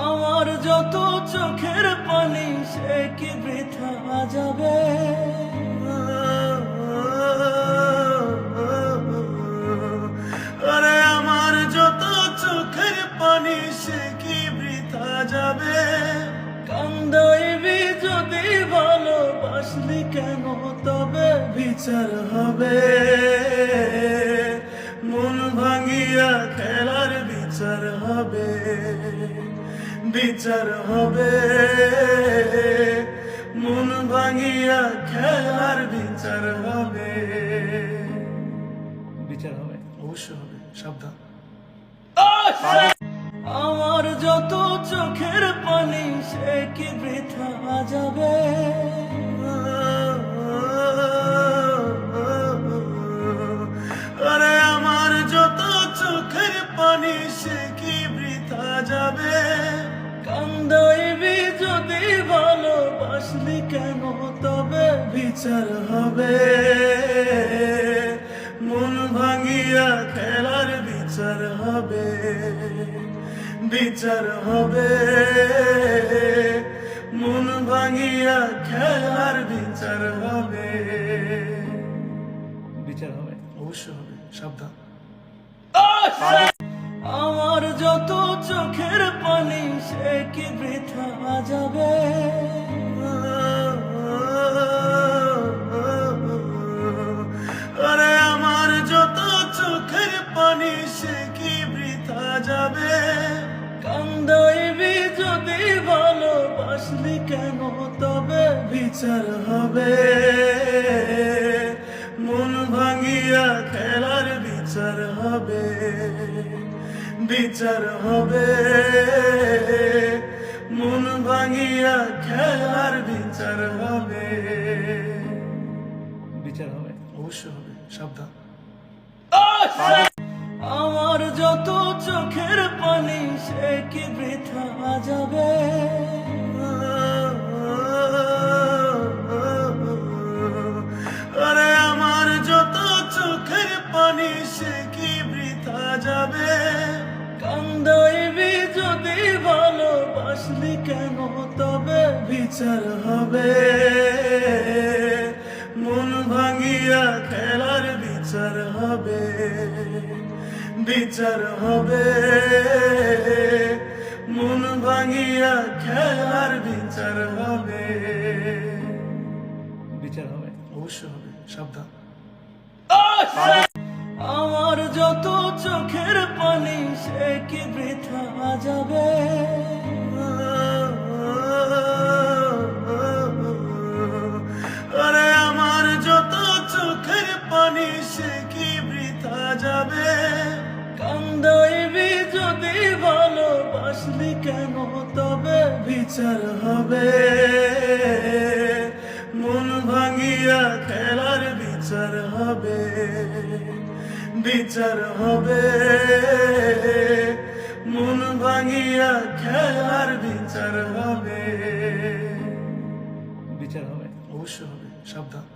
আমার যত চোখের পানি সে কি বৃথা যাবে? আরে আমার যত চোখের পানি সে কি বৃথা যাবে? কান্দাইবি যদি ভালোবাসলি কেন তবে বিচার হবে মন ভাঙিয়া খেলার বিচার হবে, বিচার হবে মন ভাঙিয়া খেলার বিচার হবে, বিচার হবে, অবশ্যই হবে, সাবধান। আমার যত চোখের পানি সে কি বৃথা যাবে? আরে আমার যত চোখের পানি সে কি বৃথা যাবে? কান্দাইবি যদি ভালোবাসলি কেন তবে বিচার হবে মন ভাঙিয়া খেলার বিচার হবে, বিচার হবে মন ভাঙিয়া খেলার বিচার হবে, বিচার হবে, অবশ্যই হবে, সাবধান। আমার যত চোখের পানি সে কি বৃথা যাবে? আরে আমার যত চোখের পানি সে কি বৃথা যাবে? কান্দাইবি যদি ভালোবাসলি কেন তবে বিচার হবে মন ভাঙিয়া খেলার বিচার হবে, বিচার হবে মন ভাঙিয়া খেলার বিচার হবে, বিচার হবে, অবশ্যই হবে, সাবধান। আমার যত চোখের পানি সে কি বৃথা যাবে? আরে আমার যত চোখের পানি সে কি বৃথা যাবে? কান্দাইবি যদি ভালোবাসলি কেন তবে বিচার হবে মন ভাঙিয়া খেলার বিচার হবে, বিচার হবে মন ভাঙিয়া খেলার বিচার হবে, বিচার হবে, অবশ্যই হবে, সাবধান। আমার যত চোখের পানি সে কি বৃথা যাবে? আরে আমার যত চোখের পানি সে কি বৃথা যাবে? কান্দাইবি যদি ভালোবাসলি কেন তবে বিচার হবে মন ভাঙিয়া খেলার বিচার হবে, বিচার হবে মন ভাঙিয়া খেলার বিচার হবে, বিচার হবে, অবশ্যই হবে, সাবধান।